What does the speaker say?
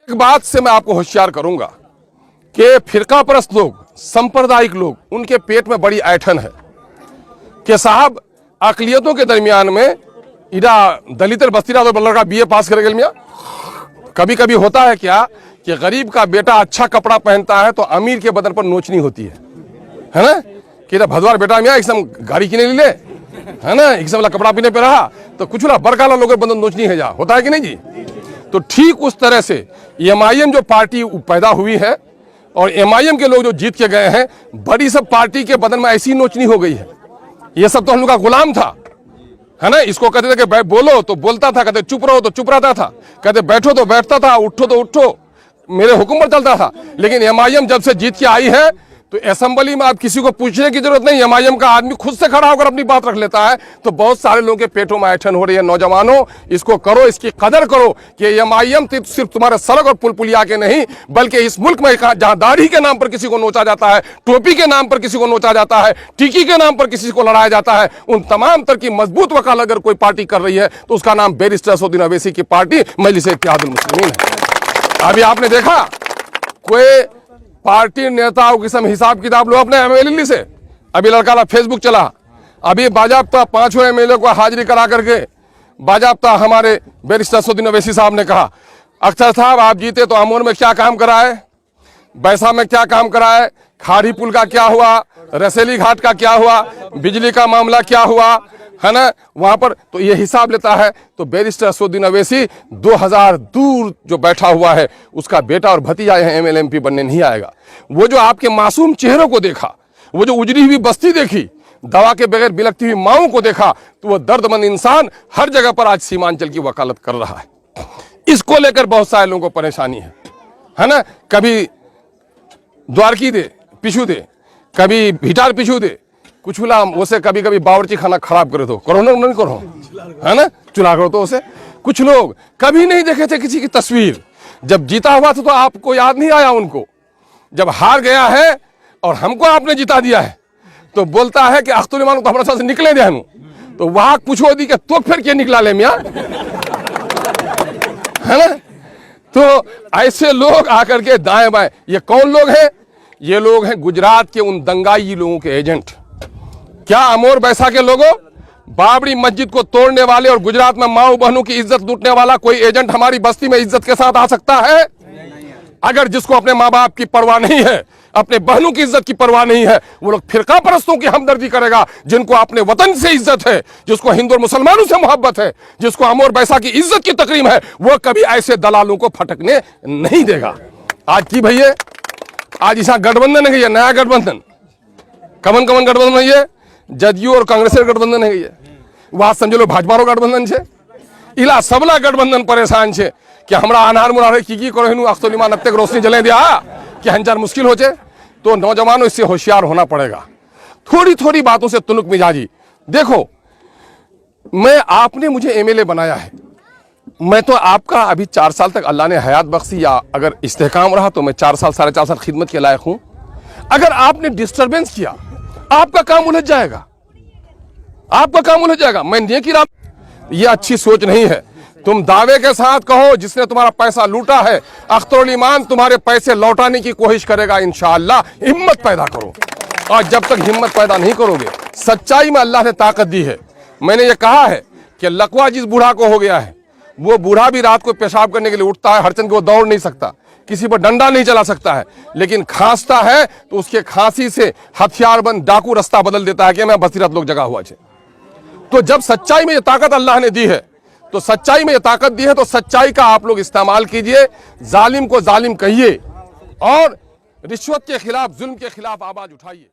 एक बात से मैं आपको होशियार करूंगा कि फिरका परस्त लोग, सांप्रदायिक लोग, उनके पेट में बड़ी ऐठन है कि साहब अकलियतों के दरमियान में इरा दलित बस्तीरा तो लड़का बीए पास कर गया। कभी कभी होता है क्या कि गरीब का बेटा अच्छा कपड़ा पहनता है तो अमीर के बदन पर नोचनी होती है ना, कि भदवार बेटा मियाँ एकदम गाड़ी किने ले है ना, एकदम वाला कपड़ा पीने पे रहा तो कुछ बरकाला लोगों बदन नोचनी है जा, होता है कि नहीं जी। तो ठीक उस तरह से एमआईएम जो पार्टी पैदा हुई है और एमआईएम के लोग जो जीत के गए हैं, बड़ी सब पार्टी के बदन में ऐसी नोचनी हो गई है। ये सब तो हम लोग का गुलाम था, है ना। इसको कहते थे कि बोलो तो बोलता था, कहते चुप रहो तो चुप रहता था, कहते बैठो तो बैठता था, उठो तो उठो, मेरे हुक्म पर चलता था। लेकिन एमआईएम जब से जीत के आई है तो असेंबली में आप किसी को पूछने की जरूरत नहीं, एमआईएम का आदमी खुद से खड़ा होकर अपनी बात रख लेता है। तो बहुत सारे लोगों के पेटों में ऐठन हो रही है। नौजवानों, इसको करो, इसकी कदर करो कि एमआईएम सिर्फ तुम्हारे सड़क और पुल पुलिया के नहीं, बल्कि इस मुल्क में जहां दाढ़ी के नाम पर किसी को नोचा जाता है, टोपी के नाम पर किसी को नोचा जाता है, टिकी के नाम पर किसी को लड़ाया जाता है, उन तमाम तरह की मजबूत वकालत अगर कोई पार्टी कर रही है तो उसका नाम बैरिस्टर असदुद्दीन अवैसी की पार्टी मजलिस इत्तेहादुल मुस्लिमीन है। अभी आपने देखा कोई पार्टी नेताओं की सब हिसाब किताब लो अपने एमएलए से, अभी लड़का फेसबुक चला, अभी बाजाबता 5 एमएलए को हाजिरी करा करके बाजाबता हमारे बैरिस्टर असदुद्दीन अवैसी साहब ने कहा, अख्तर साहब आप जीते तो अमोर में क्या काम करा है, बैसा में क्या काम करा है, खाड़ी पुल का क्या हुआ, रसेली घाट का क्या हुआ, बिजली का मामला क्या हुआ, है ना, वहां पर तो ये हिसाब लेता है। तो बैरिस्टर असदुद्दीन अवैसी 2000 दूर जो बैठा हुआ है उसका बेटा और भतीजा है, एमएलएमपी बनने नहीं आएगा। वो जो आपके मासूम चेहरों को देखा, वो जो उजड़ी हुई बस्ती देखी, दवा के बगैर बिलखती हुई माओं को देखा, तो वो दर्दमंद इंसान हर जगह पर आज सीमांचल की वकालत कर रहा है। इसको लेकर बहुत सारे लोगों को परेशानी है ना। कभी द्वारकी दे पिछू दे, कभी भिटार पिछू दे, कुछ बोला उसे कभी कभी बावर्ची खाना खराब करे तो करो ना, नहीं करो, है ना, चुला करो तो उसे। कुछ लोग कभी नहीं देखे थे किसी की तस्वीर, जब जीता हुआ था तो आपको याद नहीं आया उनको, जब हार गया है और हमको आपने जिता दिया है तो बोलता है कि अख्तुल इमान तो हमारे साथ निकले दे, तो वहां पूछो दी कि तो फिर क्या निकला ले मियाँ, है ना। तो ऐसे लोग आकर के दाएं बाएं, ये कौन लोग हैं? ये लोग हैं गुजरात के उन दंगाई लोगों के एजेंट। क्या अमोर बैसा के लोगों, बाबरी मस्जिद को तोड़ने वाले और गुजरात में माओ बहनों की इज्जत लूटने वाला कोई एजेंट हमारी बस्ती में इज्जत के साथ आ सकता है? अगर जिसको अपने माँ बाप की परवाह नहीं है, अपने बहनों की इज्जत की परवाह नहीं है, वो लोग फिरका परस्तों की हमदर्दी करेगा। जिनको अपने वतन से इज्जत है, जिसको हिंदू और मुसलमानों से मोहब्बत है, जिसको अमोर बैसा की इज्जत की तकरीम है, वो कभी ऐसे दलालों को फटकने नहीं देगा। आज की भैया, आज ऐसा गठबंधन है, ये नया गठबंधन, कमन कमन गठबंधन है, ये जदयू और कांग्रेस गठबंधन है, ये वहां समझो लो भाजपा गठबंधन है, इला सबला गठबंधन परेशान है कि हमरा अनार मुरारे की करो अख्तुल इमान अब तक रोशनी जले दिया कि हंजार मुश्किल हो जाए। तो नौजवानों इससे होशियार होना पड़ेगा, थोड़ी थोड़ी बातों से तुनुक मिजाजी। देखो आपने मुझे एमएलए बनाया है, मैं तो आपका अभी 4 साल तक अल्लाह ने हयात बख्शी या अगर इस्तेकाम रहा तो मैं 4 साल 4.5 साल खिदमत के लायक हूं। अगर आपने डिस्टर्बेंस किया आपका काम उलझ जाएगा, आपका काम उलझ जाएगा। मैं नहीं कि ये अच्छी सोच नहीं है। तुम दावे के साथ कहो जिसने तुम्हारा पैसा लूटा है अख्तरुल ईमान तुम्हारे पैसे लौटाने की कोशिश करेगा इंशाअल्लाह। हिम्मत पैदा करो, और जब तक हिम्मत पैदा नहीं करोगे, सच्चाई में अल्लाह ने ताकत दी है। मैंने ये कहा है कि लकवा जिस बूढ़ा को हो गया है, वो बूढ़ा भी रात को पेशाब करने के लिए उठता है, हरचंद वो दौड़ नहीं सकता, किसी पर डंडा नहीं चला सकता है, लेकिन खांसता है तो उसके खांसी से हथियारबंद डाकू रास्ता बदल देता है कि मैं बसीरत लोग जगह हुआ है। तो जब सच्चाई में ये ताकत अल्लाह ने दी है, तो सच्चाई में ये ताकत दी है, तो सच्चाई का आप लोग इस्तेमाल कीजिए। जालिम को जालिम कहिए और रिश्वत के खिलाफ, जुल्म के खिलाफ आवाज उठाइए।